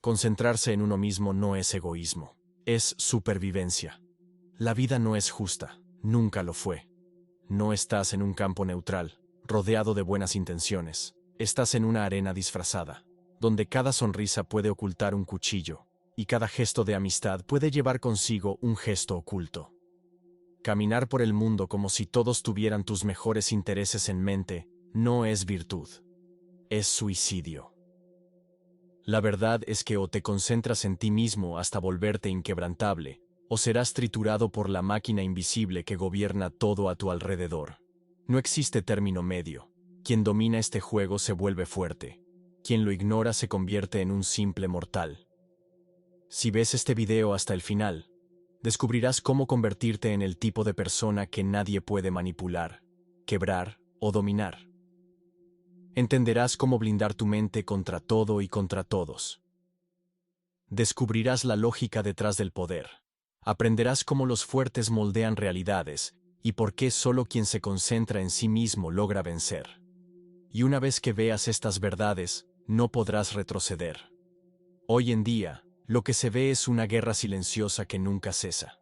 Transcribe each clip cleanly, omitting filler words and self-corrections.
Concentrarse en uno mismo no es egoísmo, es supervivencia. La vida no es justa, nunca lo fue. No estás en un campo neutral, rodeado de buenas intenciones. Estás en una arena disfrazada, donde cada sonrisa puede ocultar un cuchillo, y cada gesto de amistad puede llevar consigo un gesto oculto. Caminar por el mundo como si todos tuvieran tus mejores intereses en mente no es virtud, es suicidio. La verdad es que o te concentras en ti mismo hasta volverte inquebrantable, o serás triturado por la máquina invisible que gobierna todo a tu alrededor. No existe término medio. Quien domina este juego se vuelve fuerte. Quien lo ignora se convierte en un simple mortal. Si ves este video hasta el final, descubrirás cómo convertirte en el tipo de persona que nadie puede manipular, quebrar o dominar. Entenderás cómo blindar tu mente contra todo y contra todos. Descubrirás la lógica detrás del poder. Aprenderás cómo los fuertes moldean realidades y por qué solo quien se concentra en sí mismo logra vencer. Y una vez que veas estas verdades, no podrás retroceder. Hoy en día, lo que se ve es una guerra silenciosa que nunca cesa.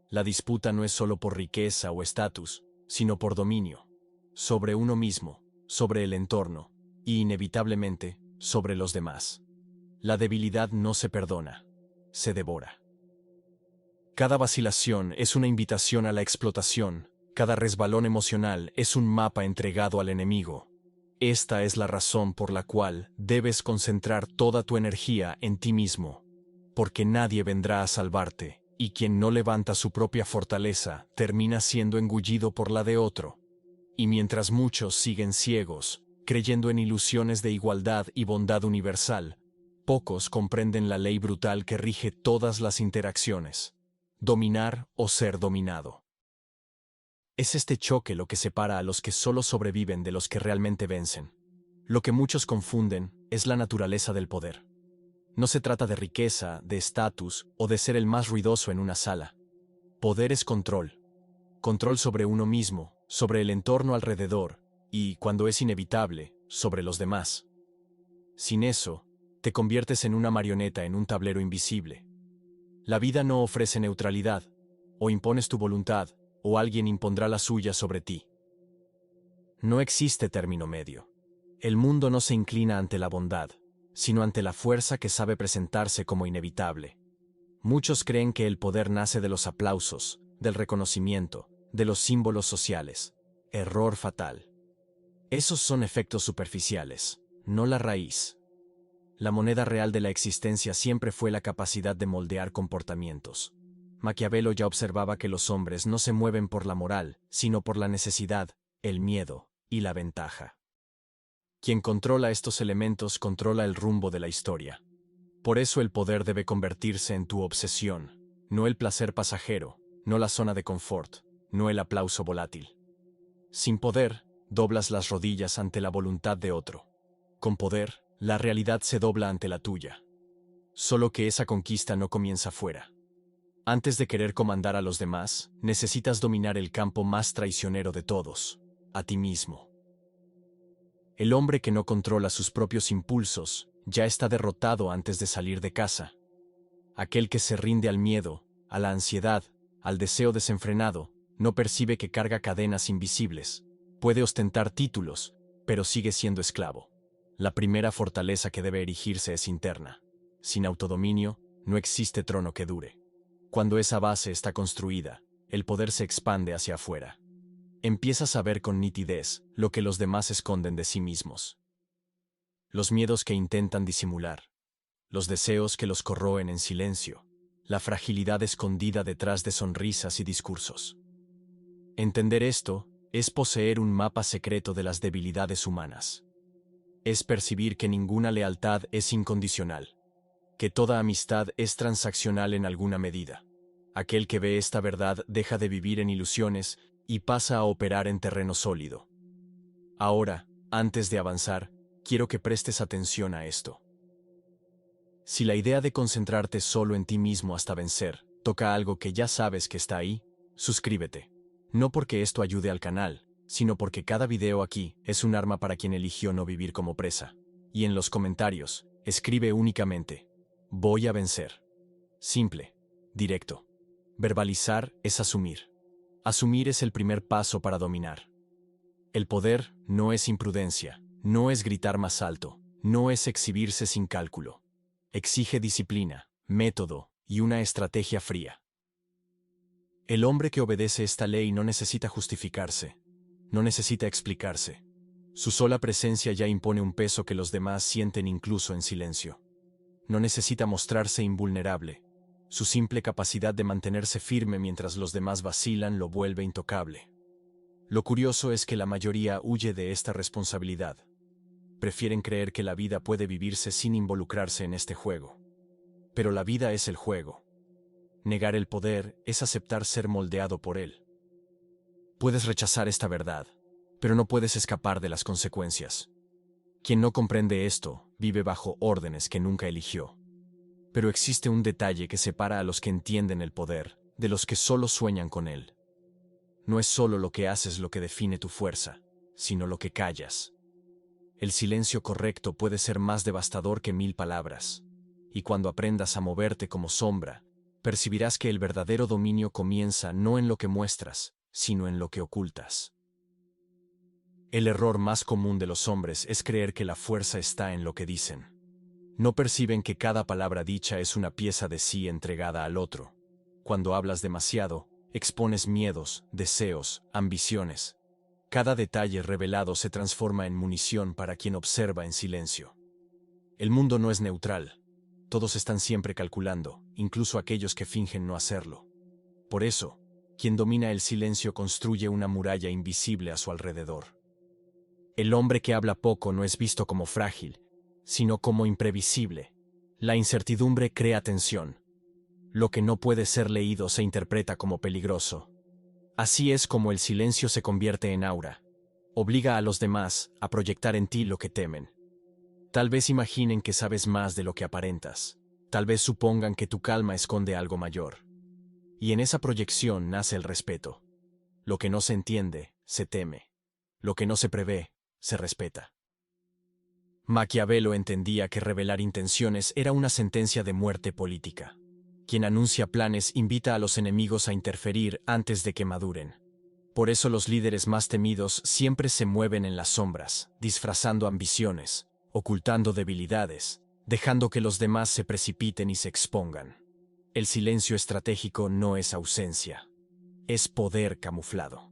La disputa no es solo por riqueza o estatus, sino por dominio, sobre uno mismo, sobre el entorno, y inevitablemente, sobre los demás. La debilidad no se perdona, se devora. Cada vacilación es una invitación a la explotación, cada resbalón emocional es un mapa entregado al enemigo. Esta es la razón por la cual debes concentrar toda tu energía en ti mismo, porque nadie vendrá a salvarte, y quien no levanta su propia fortaleza termina siendo engullido por la de otro. Y mientras muchos siguen ciegos, creyendo en ilusiones de igualdad y bondad universal, pocos comprenden la ley brutal que rige todas las interacciones: dominar o ser dominado. Es este choque lo que separa a los que solo sobreviven de los que realmente vencen. Lo que muchos confunden es la naturaleza del poder. No se trata de riqueza, de estatus o de ser el más ruidoso en una sala. Poder es control. Control sobre uno mismo, sobre el entorno alrededor y, cuando es inevitable, sobre los demás. Sin eso, te conviertes en una marioneta en un tablero invisible. La vida no ofrece neutralidad. O impones tu voluntad, o alguien impondrá la suya sobre ti. No existe término medio. El mundo no se inclina ante la bondad, sino ante la fuerza que sabe presentarse como inevitable. Muchos creen que el poder nace de los aplausos, del reconocimiento, de los símbolos sociales. Error fatal. Esos son efectos superficiales, no la raíz. La moneda real de la existencia siempre fue la capacidad de moldear comportamientos. Maquiavelo ya observaba que los hombres no se mueven por la moral, sino por la necesidad, el miedo y la ventaja. Quien controla estos elementos controla el rumbo de la historia. Por eso el poder debe convertirse en tu obsesión, no el placer pasajero, no la zona de confort, no el aplauso volátil. Sin poder, doblas las rodillas ante la voluntad de otro. Con poder, la realidad se dobla ante la tuya. Solo que esa conquista no comienza fuera. Antes de querer comandar a los demás, necesitas dominar el campo más traicionero de todos, a ti mismo. El hombre que no controla sus propios impulsos ya está derrotado antes de salir de casa. Aquel que se rinde al miedo, a la ansiedad, al deseo desenfrenado, no percibe que carga cadenas invisibles. Puede ostentar títulos, pero sigue siendo esclavo. La primera fortaleza que debe erigirse es interna. Sin autodominio, no existe trono que dure. Cuando esa base está construida, el poder se expande hacia afuera. Empiezas a ver con nitidez lo que los demás esconden de sí mismos. Los miedos que intentan disimular, los deseos que los corroen en silencio, la fragilidad escondida detrás de sonrisas y discursos. Entender esto es poseer un mapa secreto de las debilidades humanas. Es percibir que ninguna lealtad es incondicional, que toda amistad es transaccional en alguna medida. Aquel que ve esta verdad deja de vivir en ilusiones y pasa a operar en terreno sólido. Ahora, antes de avanzar, quiero que prestes atención a esto. Si la idea de concentrarte solo en ti mismo hasta vencer toca algo que ya sabes que está ahí, suscríbete. No porque esto ayude al canal, sino porque cada video aquí es un arma para quien eligió no vivir como presa. Y en los comentarios, escribe únicamente: Voy a vencer. Simple, directo. Verbalizar es asumir. Asumir es el primer paso para dominar. El poder no es imprudencia, no es gritar más alto, no es exhibirse sin cálculo. Exige disciplina, método y una estrategia fría. El hombre que obedece esta ley no necesita justificarse, no necesita explicarse. Su sola presencia ya impone un peso que los demás sienten incluso en silencio. No necesita mostrarse invulnerable. Su simple capacidad de mantenerse firme mientras los demás vacilan lo vuelve intocable. Lo curioso es que la mayoría huye de esta responsabilidad. Prefieren creer que la vida puede vivirse sin involucrarse en este juego. Pero la vida es el juego. Negar el poder es aceptar ser moldeado por él. Puedes rechazar esta verdad, pero no puedes escapar de las consecuencias. Quien no comprende esto vive bajo órdenes que nunca eligió. Pero existe un detalle que separa a los que entienden el poder de los que solo sueñan con él. No es solo lo que haces lo que define tu fuerza, sino lo que callas. El silencio correcto puede ser más devastador que 1000 palabras, y cuando aprendas a moverte como sombra, percibirás que el verdadero dominio comienza no en lo que muestras, sino en lo que ocultas. El error más común de los hombres es creer que la fuerza está en lo que dicen. No perciben que cada palabra dicha es una pieza de sí entregada al otro. Cuando hablas demasiado, expones miedos, deseos, ambiciones. Cada detalle revelado se transforma en munición para quien observa en silencio. El mundo no es neutral. Todos están siempre calculando, incluso aquellos que fingen no hacerlo. Por eso, quien domina el silencio construye una muralla invisible a su alrededor. El hombre que habla poco no es visto como frágil, sino como imprevisible. La incertidumbre crea tensión. Lo que no puede ser leído se interpreta como peligroso. Así es como el silencio se convierte en aura. Obliga a los demás a proyectar en ti lo que temen. Tal vez imaginen que sabes más de lo que aparentas. Tal vez supongan que tu calma esconde algo mayor. Y en esa proyección nace el respeto. Lo que no se entiende, se teme. Lo que no se prevé, se respeta. Maquiavelo entendía que revelar intenciones era una sentencia de muerte política. Quien anuncia planes invita a los enemigos a interferir antes de que maduren. Por eso los líderes más temidos siempre se mueven en las sombras, disfrazando ambiciones, ocultando debilidades, dejando que los demás se precipiten y se expongan. El silencio estratégico no es ausencia, es poder camuflado.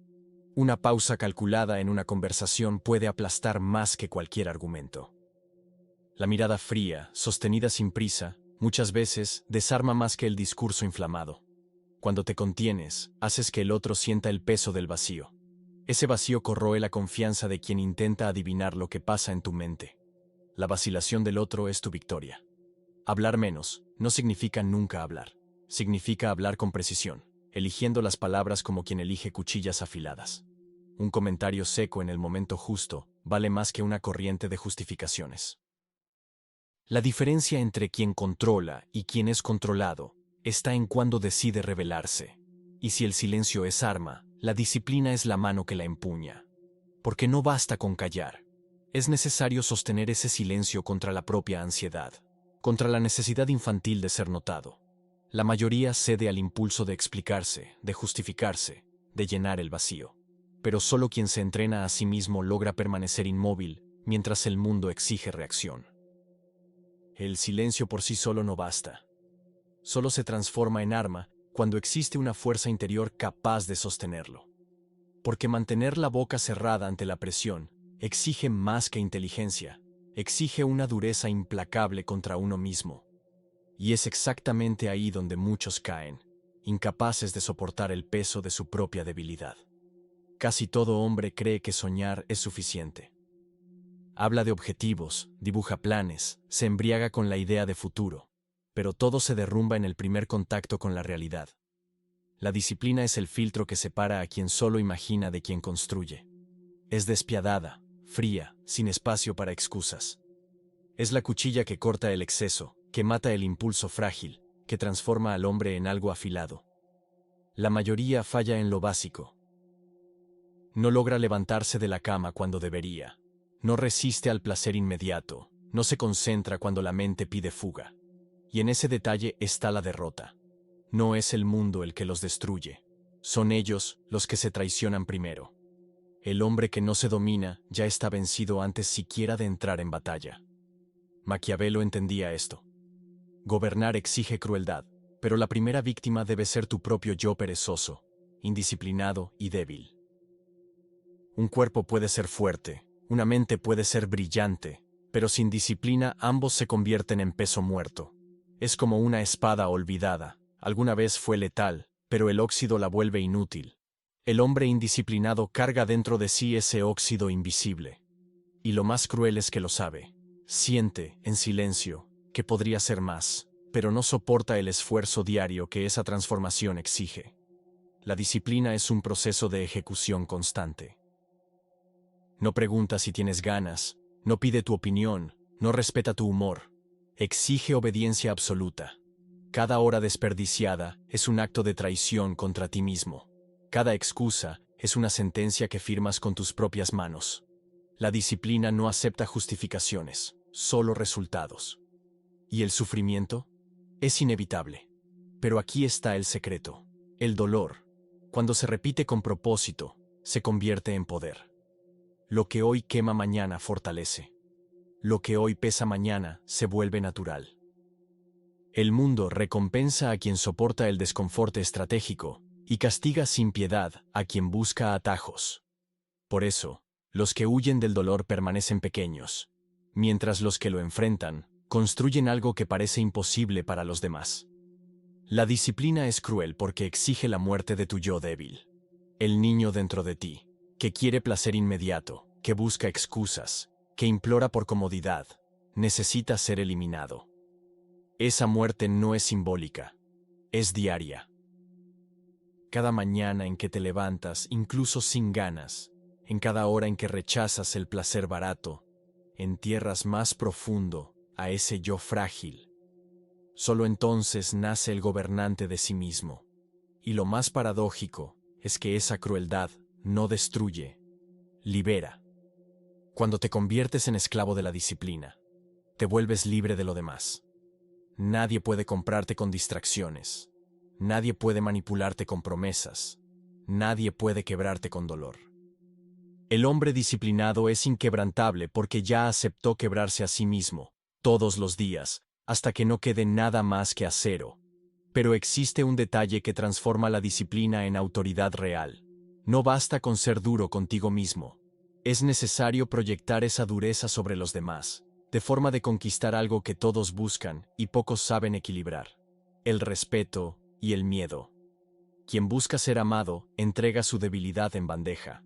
Una pausa calculada en una conversación puede aplastar más que cualquier argumento. La mirada fría, sostenida sin prisa, muchas veces desarma más que el discurso inflamado. Cuando te contienes, haces que el otro sienta el peso del vacío. Ese vacío corroe la confianza de quien intenta adivinar lo que pasa en tu mente. La vacilación del otro es tu victoria. Hablar menos no significa nunca hablar. Significa hablar con precisión, eligiendo las palabras como quien elige cuchillas afiladas. Un comentario seco en el momento justo vale más que una corriente de justificaciones. La diferencia entre quien controla y quien es controlado está en cuándo decide rebelarse. Y si el silencio es arma, la disciplina es la mano que la empuña. Porque no basta con callar. Es necesario sostener ese silencio contra la propia ansiedad, contra la necesidad infantil de ser notado. La mayoría cede al impulso de explicarse, de justificarse, de llenar el vacío. Pero solo quien se entrena a sí mismo logra permanecer inmóvil mientras el mundo exige reacción. El silencio por sí solo no basta. Solo se transforma en arma cuando existe una fuerza interior capaz de sostenerlo. Porque mantener la boca cerrada ante la presión exige más que inteligencia, exige una dureza implacable contra uno mismo. Y es exactamente ahí donde muchos caen, incapaces de soportar el peso de su propia debilidad. Casi todo hombre cree que soñar es suficiente. Habla de objetivos, dibuja planes, se embriaga con la idea de futuro, pero todo se derrumba en el primer contacto con la realidad. La disciplina es el filtro que separa a quien solo imagina de quien construye. Es despiadada, fría, sin espacio para excusas. Es la cuchilla que corta el exceso, que mata el impulso frágil, que transforma al hombre en algo afilado. La mayoría falla en lo básico. No logra levantarse de la cama cuando debería. No resiste al placer inmediato, no se concentra cuando la mente pide fuga. Y en ese detalle está la derrota. No es el mundo el que los destruye. Son ellos los que se traicionan primero. El hombre que no se domina ya está vencido antes siquiera de entrar en batalla. Maquiavelo entendía esto. Gobernar exige crueldad, pero la primera víctima debe ser tu propio yo perezoso, indisciplinado y débil. Un cuerpo puede ser fuerte, una mente puede ser brillante, pero sin disciplina ambos se convierten en peso muerto. Es como una espada olvidada, alguna vez fue letal, pero el óxido la vuelve inútil. El hombre indisciplinado carga dentro de sí ese óxido invisible. Y lo más cruel es que lo sabe. Siente, en silencio, que podría ser más, pero no soporta el esfuerzo diario que esa transformación exige. La disciplina es un proceso de ejecución constante. No pregunta si tienes ganas, no pide tu opinión, no respeta tu humor. Exige obediencia absoluta. Cada hora desperdiciada es un acto de traición contra ti mismo. Cada excusa es una sentencia que firmas con tus propias manos. La disciplina no acepta justificaciones, solo resultados. ¿Y el sufrimiento? Es inevitable. Pero aquí está el secreto. El dolor, cuando se repite con propósito, se convierte en poder. Lo que hoy quema mañana fortalece. Lo que hoy pesa mañana se vuelve natural. El mundo recompensa a quien soporta el desconforto estratégico y castiga sin piedad a quien busca atajos. Por eso, los que huyen del dolor permanecen pequeños, mientras los que lo enfrentan construyen algo que parece imposible para los demás. La disciplina es cruel porque exige la muerte de tu yo débil. El niño dentro de ti, que quiere placer inmediato, que busca excusas, que implora por comodidad, necesita ser eliminado. Esa muerte no es simbólica, es diaria. Cada mañana en que te levantas, incluso sin ganas, en cada hora en que rechazas el placer barato, entierras más profundo a ese yo frágil. Solo entonces nace el gobernante de sí mismo. Y lo más paradójico es que esa crueldad no destruye, libera. Cuando te conviertes en esclavo de la disciplina, te vuelves libre de lo demás. Nadie puede comprarte con distracciones. Nadie puede manipularte con promesas. Nadie puede quebrarte con dolor. El hombre disciplinado es inquebrantable porque ya aceptó quebrarse a sí mismo, todos los días, hasta que no quede nada más que acero. Pero existe un detalle que transforma la disciplina en autoridad real. No basta con ser duro contigo mismo. Es necesario proyectar esa dureza sobre los demás, de forma de conquistar algo que todos buscan y pocos saben equilibrar: el respeto y el miedo. Quien busca ser amado, entrega su debilidad en bandeja.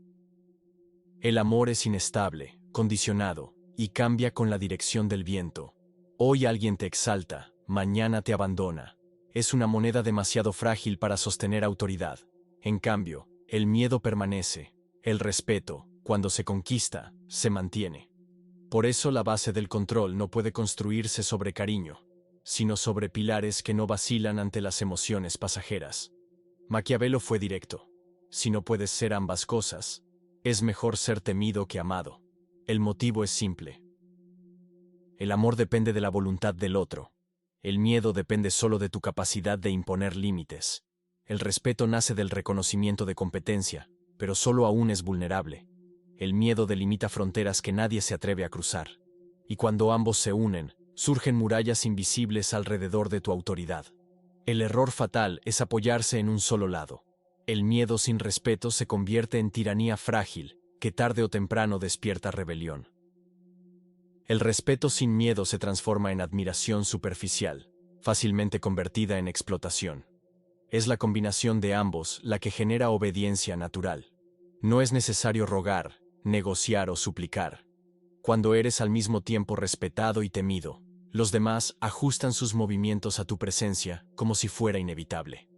El amor es inestable, condicionado, y cambia con la dirección del viento. Hoy alguien te exalta, mañana te abandona. Es una moneda demasiado frágil para sostener autoridad. En cambio, el miedo permanece. El respeto, cuando se conquista, se mantiene. Por eso la base del control no puede construirse sobre cariño, sino sobre pilares que no vacilan ante las emociones pasajeras. Maquiavelo fue directo. Si no puedes ser ambas cosas, es mejor ser temido que amado. El motivo es simple. El amor depende de la voluntad del otro. El miedo depende solo de tu capacidad de imponer límites. El respeto nace del reconocimiento de competencia, pero solo aún es vulnerable. El miedo delimita fronteras que nadie se atreve a cruzar. Y cuando ambos se unen, surgen murallas invisibles alrededor de tu autoridad. El error fatal es apoyarse en un solo lado. El miedo sin respeto se convierte en tiranía frágil, que tarde o temprano despierta rebelión. El respeto sin miedo se transforma en admiración superficial, fácilmente convertida en explotación. Es la combinación de ambos la que genera obediencia natural. No es necesario rogar, negociar o suplicar. Cuando eres al mismo tiempo respetado y temido, los demás ajustan sus movimientos a tu presencia como si fuera inevitable.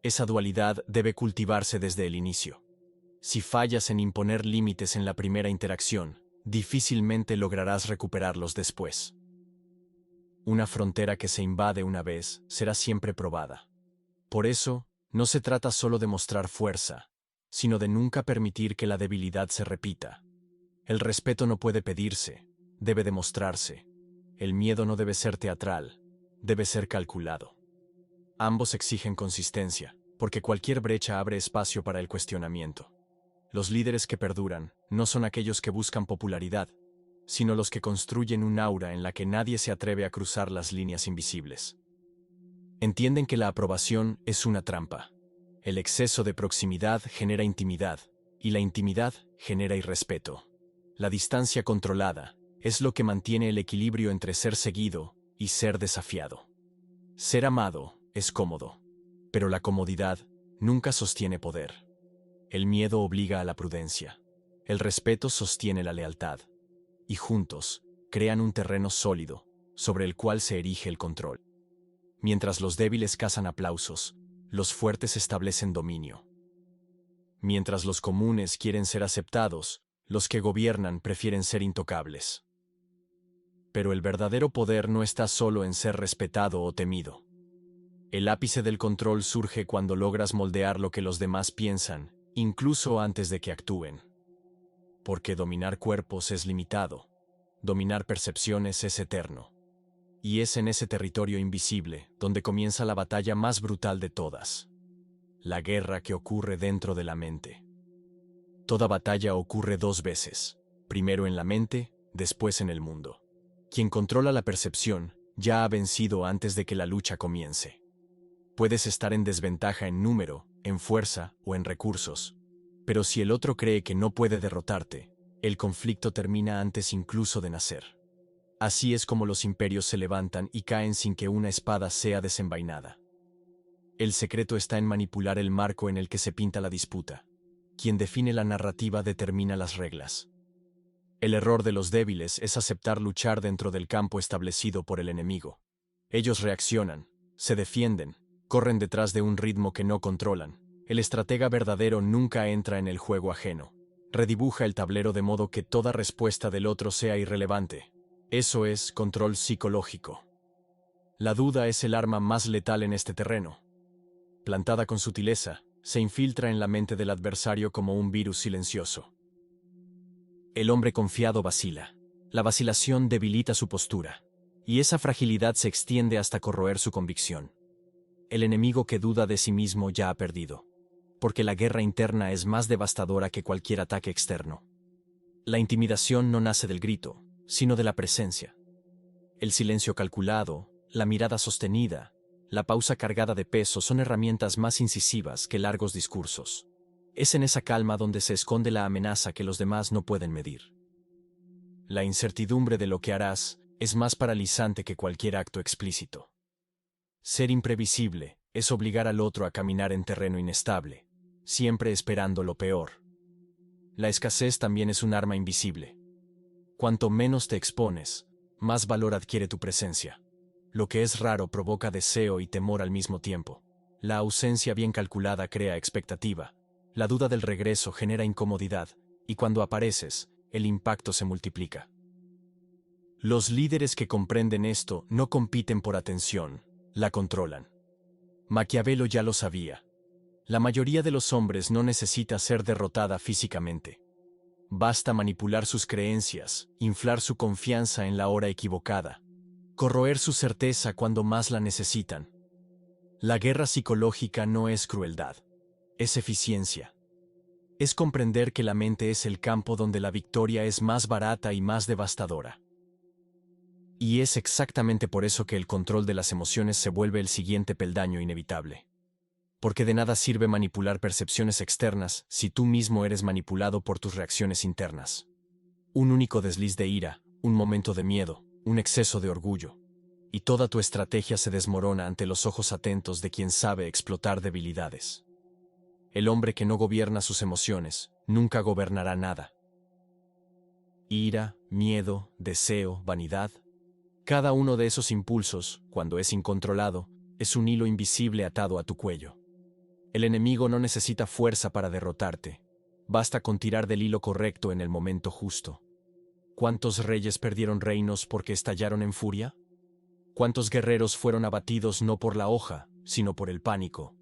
Esa dualidad debe cultivarse desde el inicio. Si fallas en imponer límites en la primera interacción, difícilmente lograrás recuperarlos después. Una frontera que se invade una vez será siempre probada. Por eso, no se trata solo de mostrar fuerza, sino de nunca permitir que la debilidad se repita. El respeto no puede pedirse, debe demostrarse. El miedo no debe ser teatral, debe ser calculado. Ambos exigen consistencia, porque cualquier brecha abre espacio para el cuestionamiento. Los líderes que perduran no son aquellos que buscan popularidad, sino los que construyen un aura en la que nadie se atreve a cruzar las líneas invisibles. Entienden que la aprobación es una trampa. El exceso de proximidad genera intimidad, y la intimidad genera irrespeto. La distancia controlada es lo que mantiene el equilibrio entre ser seguido y ser desafiado. Ser amado es cómodo, pero la comodidad nunca sostiene poder. El miedo obliga a la prudencia. El respeto sostiene la lealtad. Y juntos crean un terreno sólido sobre el cual se erige el control. Mientras los débiles cazan aplausos, los fuertes establecen dominio. Mientras los comunes quieren ser aceptados, los que gobiernan prefieren ser intocables. Pero el verdadero poder no está solo en ser respetado o temido. El ápice del control surge cuando logras moldear lo que los demás piensan, incluso antes de que actúen. Porque dominar cuerpos es limitado, dominar percepciones es eterno. Y es en ese territorio invisible donde comienza la batalla más brutal de todas. La guerra que ocurre dentro de la mente. Toda batalla ocurre dos veces, primero en la mente, después en el mundo. Quien controla la percepción ya ha vencido antes de que la lucha comience. Puedes estar en desventaja en número, en fuerza o en recursos, pero si el otro cree que no puede derrotarte, el conflicto termina antes incluso de nacer. Así es como los imperios se levantan y caen sin que una espada sea desenvainada. El secreto está en manipular el marco en el que se pinta la disputa. Quien define la narrativa determina las reglas. El error de los débiles es aceptar luchar dentro del campo establecido por el enemigo. Ellos reaccionan, se defienden, corren detrás de un ritmo que no controlan. El estratega verdadero nunca entra en el juego ajeno. Redibuja el tablero de modo que toda respuesta del otro sea irrelevante. Eso es control psicológico. La duda es el arma más letal en este terreno. Plantada con sutileza, se infiltra en la mente del adversario como un virus silencioso. El hombre confiado vacila. La vacilación debilita su postura, y esa fragilidad se extiende hasta corroer su convicción. El enemigo que duda de sí mismo ya ha perdido, porque la guerra interna es más devastadora que cualquier ataque externo. La intimidación no nace del grito, sino de la presencia. El silencio calculado, la mirada sostenida, la pausa cargada de peso son herramientas más incisivas que largos discursos. Es en esa calma donde se esconde la amenaza que los demás no pueden medir. La incertidumbre de lo que harás es más paralizante que cualquier acto explícito. Ser imprevisible es obligar al otro a caminar en terreno inestable, siempre esperando lo peor. La escasez también es un arma invisible. Cuanto menos te expones, más valor adquiere tu presencia. Lo que es raro provoca deseo y temor al mismo tiempo. La ausencia bien calculada crea expectativa. La duda del regreso genera incomodidad, y cuando apareces, el impacto se multiplica. Los líderes que comprenden esto no compiten por atención, la controlan. Maquiavelo ya lo sabía. La mayoría de los hombres no necesita ser derrotada físicamente. Basta manipular sus creencias, inflar su confianza en la hora equivocada, corroer su certeza cuando más la necesitan. La guerra psicológica no es crueldad, es eficiencia. Es comprender que la mente es el campo donde la victoria es más barata y más devastadora. Y es exactamente por eso que el control de las emociones se vuelve el siguiente peldaño inevitable. Porque de nada sirve manipular percepciones externas si tú mismo eres manipulado por tus reacciones internas. Un único desliz de ira, un momento de miedo, un exceso de orgullo, y toda tu estrategia se desmorona ante los ojos atentos de quien sabe explotar debilidades. El hombre que no gobierna sus emociones nunca gobernará nada. Ira, miedo, deseo, vanidad. Cada uno de esos impulsos, cuando es incontrolado, es un hilo invisible atado a tu cuello. El enemigo no necesita fuerza para derrotarte. Basta con tirar del hilo correcto en el momento justo. ¿Cuántos reyes perdieron reinos porque estallaron en furia? ¿Cuántos guerreros fueron abatidos no por la hoja, sino por el pánico?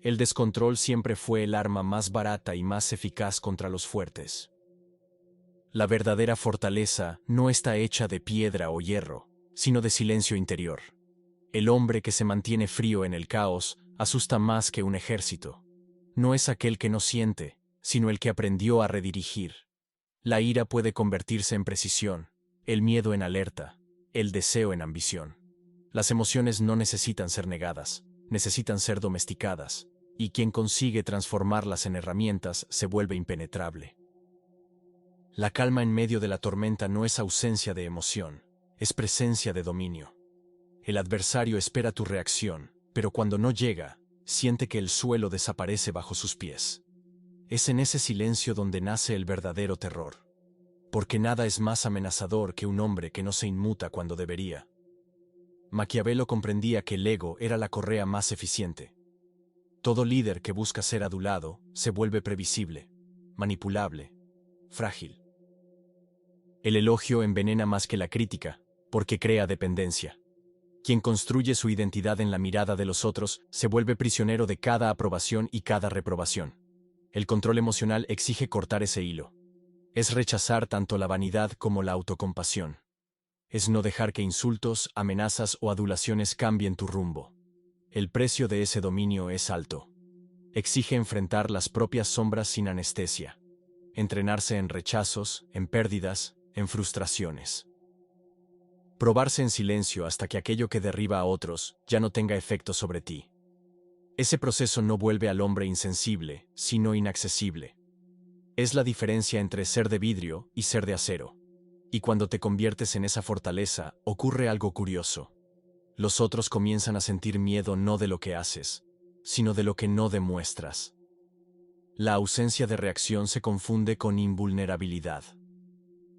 El descontrol siempre fue el arma más barata y más eficaz contra los fuertes. La verdadera fortaleza no está hecha de piedra o hierro, sino de silencio interior. El hombre que se mantiene frío en el caos asusta más que un ejército. No es aquel que no siente, sino el que aprendió a redirigir. La ira puede convertirse en precisión, el miedo en alerta, el deseo en ambición. Las emociones no necesitan ser negadas, necesitan ser domesticadas, y quien consigue transformarlas en herramientas se vuelve impenetrable. La calma en medio de la tormenta no es ausencia de emoción, es presencia de dominio. El adversario espera tu reacción, pero cuando no llega, siente que el suelo desaparece bajo sus pies. Es en ese silencio donde nace el verdadero terror. Porque nada es más amenazador que un hombre que no se inmuta cuando debería. Maquiavelo comprendía que el ego era la correa más eficiente. Todo líder que busca ser adulado se vuelve previsible, manipulable, frágil. El elogio envenena más que la crítica, porque crea dependencia. Quien construye su identidad en la mirada de los otros se vuelve prisionero de cada aprobación y cada reprobación. El control emocional exige cortar ese hilo. Es rechazar tanto la vanidad como la autocompasión. Es no dejar que insultos, amenazas o adulaciones cambien tu rumbo. El precio de ese dominio es alto. Exige enfrentar las propias sombras sin anestesia. Entrenarse en rechazos, en pérdidas, en frustraciones. Probarse en silencio hasta que aquello que derriba a otros ya no tenga efecto sobre ti. Ese proceso no vuelve al hombre insensible, sino inaccesible. Es la diferencia entre ser de vidrio y ser de acero. Y cuando te conviertes en esa fortaleza, ocurre algo curioso. Los otros comienzan a sentir miedo no de lo que haces, sino de lo que no demuestras. La ausencia de reacción se confunde con invulnerabilidad.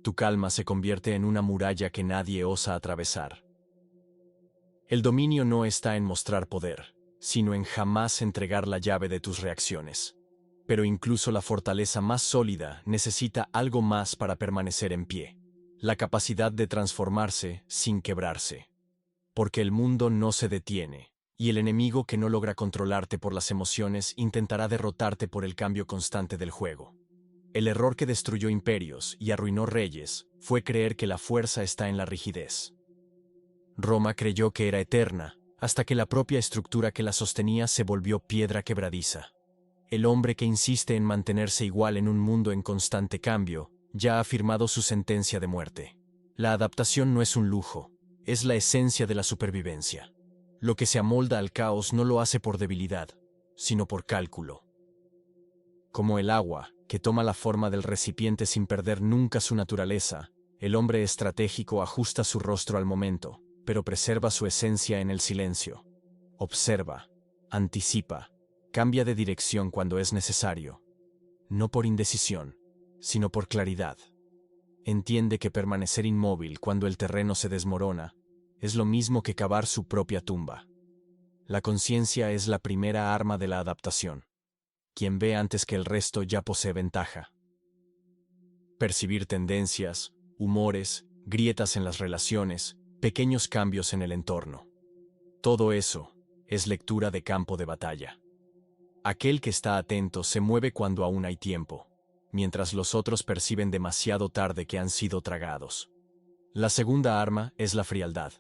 Tu calma se convierte en una muralla que nadie osa atravesar. El dominio no está en mostrar poder, sino en jamás entregar la llave de tus reacciones. Pero incluso la fortaleza más sólida necesita algo más para permanecer en pie: la capacidad de transformarse sin quebrarse. Porque el mundo no se detiene, y el enemigo que no logra controlarte por las emociones intentará derrotarte por el cambio constante del juego. El error que destruyó imperios y arruinó reyes fue creer que la fuerza está en la rigidez. Roma creyó que era eterna, hasta que la propia estructura que la sostenía se volvió piedra quebradiza. El hombre que insiste en mantenerse igual en un mundo en constante cambio, ya ha firmado su sentencia de muerte. La adaptación no es un lujo, es la esencia de la supervivencia. Lo que se amolda al caos no lo hace por debilidad, sino por cálculo. Como el agua, que toma la forma del recipiente sin perder nunca su naturaleza, el hombre estratégico ajusta su rostro al momento, pero preserva su esencia en el silencio. Observa, anticipa, cambia de dirección cuando es necesario. No por indecisión, sino por claridad. Entiende que permanecer inmóvil cuando el terreno se desmorona es lo mismo que cavar su propia tumba. La conciencia es la primera arma de la adaptación. Quien ve antes que el resto ya posee ventaja. Percibir tendencias, humores, grietas en las relaciones, pequeños cambios en el entorno. Todo eso es lectura de campo de batalla. Aquel que está atento se mueve cuando aún hay tiempo, mientras los otros perciben demasiado tarde que han sido tragados. La segunda arma es la frialdad,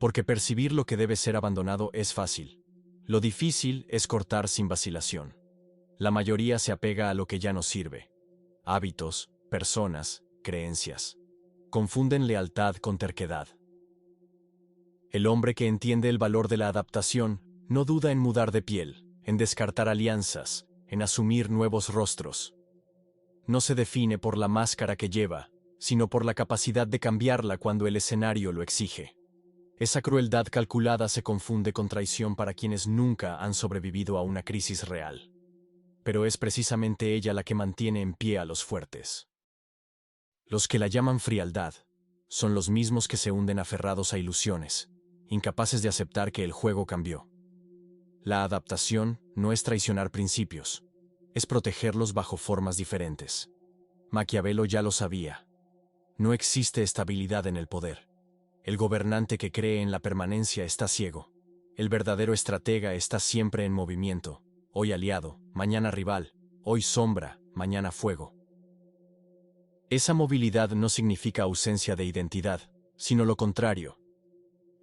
porque percibir lo que debe ser abandonado es fácil. Lo difícil es cortar sin vacilación. La mayoría se apega a lo que ya no sirve. Hábitos, personas, creencias. Confunden lealtad con terquedad. El hombre que entiende el valor de la adaptación no duda en mudar de piel, en descartar alianzas, en asumir nuevos rostros. No se define por la máscara que lleva, sino por la capacidad de cambiarla cuando el escenario lo exige. Esa crueldad calculada se confunde con traición para quienes nunca han sobrevivido a una crisis real. Pero es precisamente ella la que mantiene en pie a los fuertes. Los que la llaman frialdad son los mismos que se hunden aferrados a ilusiones, incapaces de aceptar que el juego cambió. La adaptación no es traicionar principios, es protegerlos bajo formas diferentes. Maquiavelo ya lo sabía. No existe estabilidad en el poder. El gobernante que cree en la permanencia está ciego. El verdadero estratega está siempre en movimiento. Hoy aliado, mañana rival, hoy sombra, mañana fuego. Esa movilidad no significa ausencia de identidad, sino lo contrario.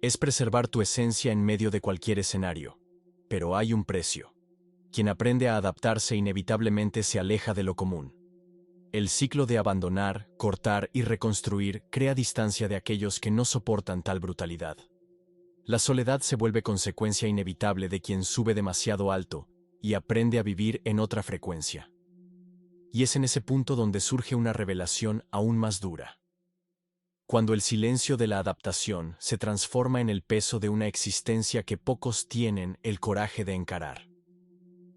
Es preservar tu esencia en medio de cualquier escenario. Pero hay un precio. Quien aprende a adaptarse inevitablemente se aleja de lo común. El ciclo de abandonar, cortar y reconstruir crea distancia de aquellos que no soportan tal brutalidad. La soledad se vuelve consecuencia inevitable de quien sube demasiado alto y aprende a vivir en otra frecuencia. Y es en ese punto donde surge una revelación aún más dura. Cuando el silencio de la adaptación se transforma en el peso de una existencia que pocos tienen el coraje de encarar.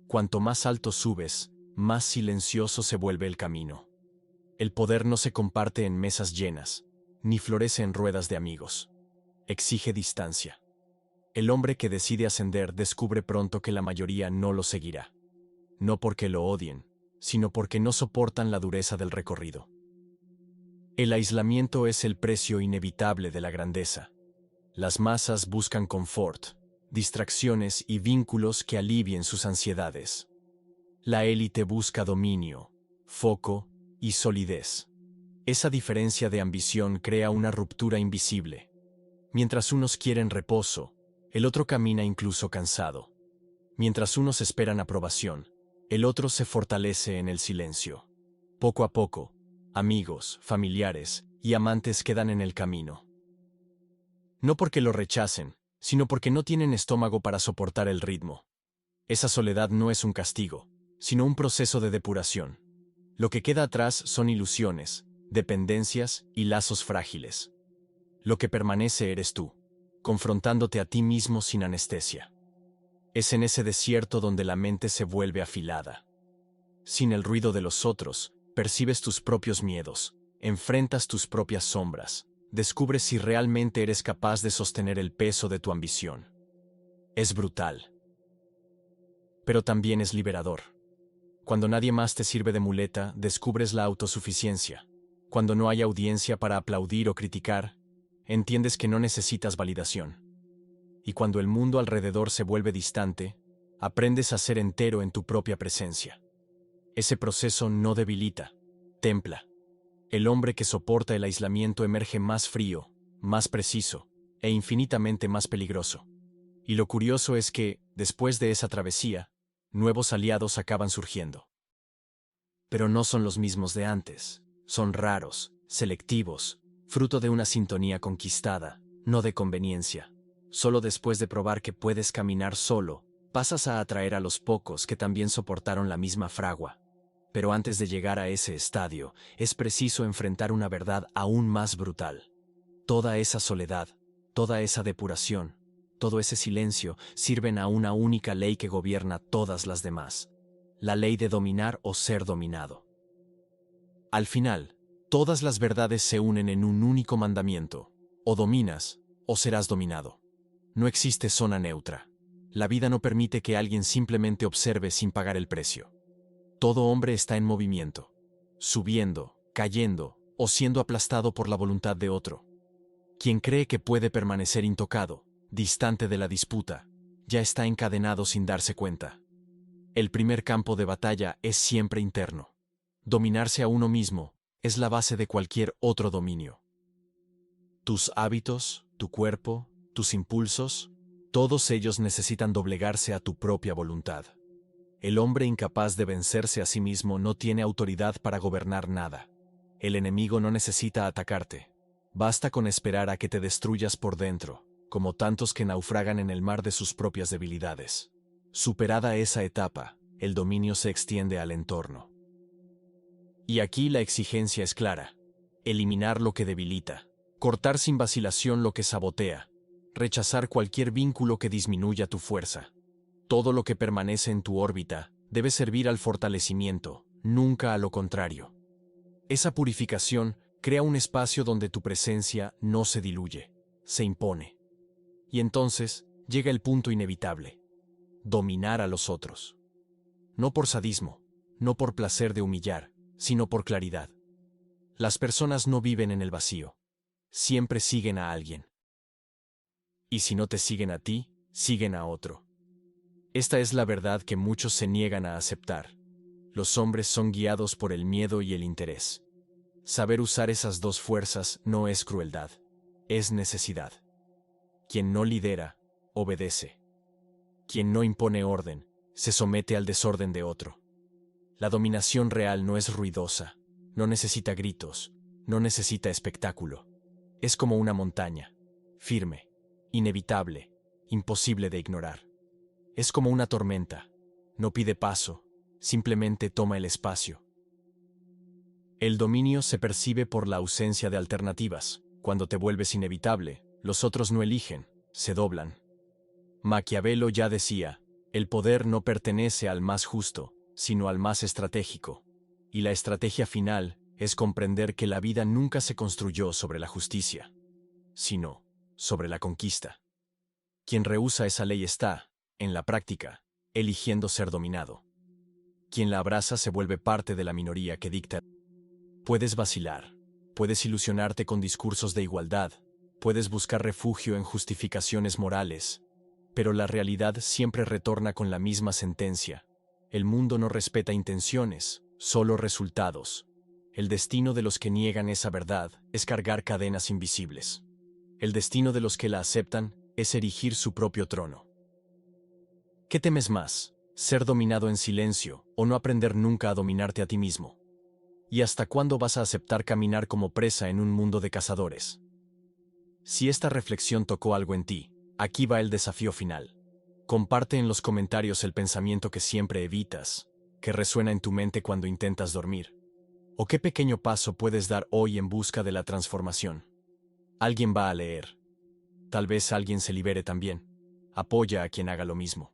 Cuanto más alto subes, más silencioso se vuelve el camino. El poder no se comparte en mesas llenas, ni florece en ruedas de amigos. Exige distancia. El hombre que decide ascender descubre pronto que la mayoría no lo seguirá. No porque lo odien, sino porque no soportan la dureza del recorrido. El aislamiento es el precio inevitable de la grandeza. Las masas buscan confort, distracciones y vínculos que alivien sus ansiedades. La élite busca dominio, foco y solidez. Esa diferencia de ambición crea una ruptura invisible. Mientras unos quieren reposo, el otro camina incluso cansado. Mientras unos esperan aprobación, el otro se fortalece en el silencio. Poco a poco, amigos, familiares y amantes quedan en el camino. No porque lo rechacen, sino porque no tienen estómago para soportar el ritmo. Esa soledad no es un castigo, sino un proceso de depuración. Lo que queda atrás son ilusiones, dependencias y lazos frágiles. Lo que permanece eres tú, confrontándote a ti mismo sin anestesia. Es en ese desierto donde la mente se vuelve afilada. Sin el ruido de los otros, percibes tus propios miedos, enfrentas tus propias sombras, descubres si realmente eres capaz de sostener el peso de tu ambición. Es brutal. Pero también es liberador. Cuando nadie más te sirve de muleta, descubres la autosuficiencia. Cuando no hay audiencia para aplaudir o criticar, entiendes que no necesitas validación. Y cuando el mundo alrededor se vuelve distante, aprendes a ser entero en tu propia presencia. Ese proceso no debilita, templa. El hombre que soporta el aislamiento emerge más frío, más preciso e infinitamente más peligroso. Y lo curioso es que, después de esa travesía, nuevos aliados acaban surgiendo. Pero no son los mismos de antes. Son raros, selectivos, fruto de una sintonía conquistada, no de conveniencia. Solo después de probar que puedes caminar solo, pasas a atraer a los pocos que también soportaron la misma fragua. Pero antes de llegar a ese estadio, es preciso enfrentar una verdad aún más brutal. Toda esa soledad, toda esa depuración, todo ese silencio sirven a una única ley que gobierna todas las demás. La ley de dominar o ser dominado. Al final, todas las verdades se unen en un único mandamiento. O dominas, o serás dominado. No existe zona neutra. La vida no permite que alguien simplemente observe sin pagar el precio. Todo hombre está en movimiento, subiendo, cayendo o siendo aplastado por la voluntad de otro. Quien cree que puede permanecer intocado, distante de la disputa, ya está encadenado sin darse cuenta. El primer campo de batalla es siempre interno. Dominarse a uno mismo es la base de cualquier otro dominio. Tus hábitos, tu cuerpo, tus impulsos, todos ellos necesitan doblegarse a tu propia voluntad. El hombre incapaz de vencerse a sí mismo no tiene autoridad para gobernar nada. El enemigo no necesita atacarte. Basta con esperar a que te destruyas por dentro, como tantos que naufragan en el mar de sus propias debilidades. Superada esa etapa, el dominio se extiende al entorno. Y aquí la exigencia es clara: eliminar lo que debilita, cortar sin vacilación lo que sabotea, rechazar cualquier vínculo que disminuya tu fuerza. Todo lo que permanece en tu órbita debe servir al fortalecimiento, nunca a lo contrario. Esa purificación crea un espacio donde tu presencia no se diluye, se impone. Y entonces llega el punto inevitable: dominar a los otros. No por sadismo, no por placer de humillar, sino por claridad. Las personas no viven en el vacío. Siempre siguen a alguien. Y si no te siguen a ti, siguen a otro. Esta es la verdad que muchos se niegan a aceptar. Los hombres son guiados por el miedo y el interés. Saber usar esas dos fuerzas no es crueldad, es necesidad. Quien no lidera, obedece. Quien no impone orden, se somete al desorden de otro. La dominación real no es ruidosa, no necesita gritos, no necesita espectáculo. Es como una montaña, firme, inevitable, imposible de ignorar. Es como una tormenta, no pide paso, simplemente toma el espacio. El dominio se percibe por la ausencia de alternativas. Cuando te vuelves inevitable, los otros no eligen, se doblan. Maquiavelo ya decía, el poder no pertenece al más justo, sino al más estratégico. Y la estrategia final es comprender que la vida nunca se construyó sobre la justicia, sino sobre la conquista. Quien rehúsa esa ley está, en la práctica, eligiendo ser dominado. Quien la abraza se vuelve parte de la minoría que dicta. Puedes vacilar, puedes ilusionarte con discursos de igualdad, puedes buscar refugio en justificaciones morales, pero la realidad siempre retorna con la misma sentencia. El mundo no respeta intenciones, solo resultados. El destino de los que niegan esa verdad es cargar cadenas invisibles. El destino de los que la aceptan es erigir su propio trono. ¿Qué temes más? ¿Ser dominado en silencio o no aprender nunca a dominarte a ti mismo? ¿Y hasta cuándo vas a aceptar caminar como presa en un mundo de cazadores? Si esta reflexión tocó algo en ti, aquí va el desafío final. Comparte en los comentarios el pensamiento que siempre evitas, que resuena en tu mente cuando intentas dormir. ¿O qué pequeño paso puedes dar hoy en busca de la transformación? Alguien va a leer. Tal vez alguien se libere también. Apoya a quien haga lo mismo.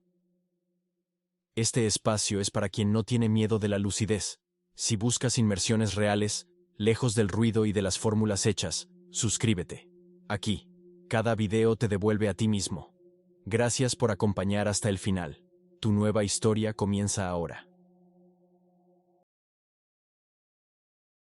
Este espacio es para quien no tiene miedo de la lucidez. Si buscas inmersiones reales, lejos del ruido y de las fórmulas hechas, suscríbete. Aquí, cada video te devuelve a ti mismo. Gracias por acompañar hasta el final. Tu nueva historia comienza ahora.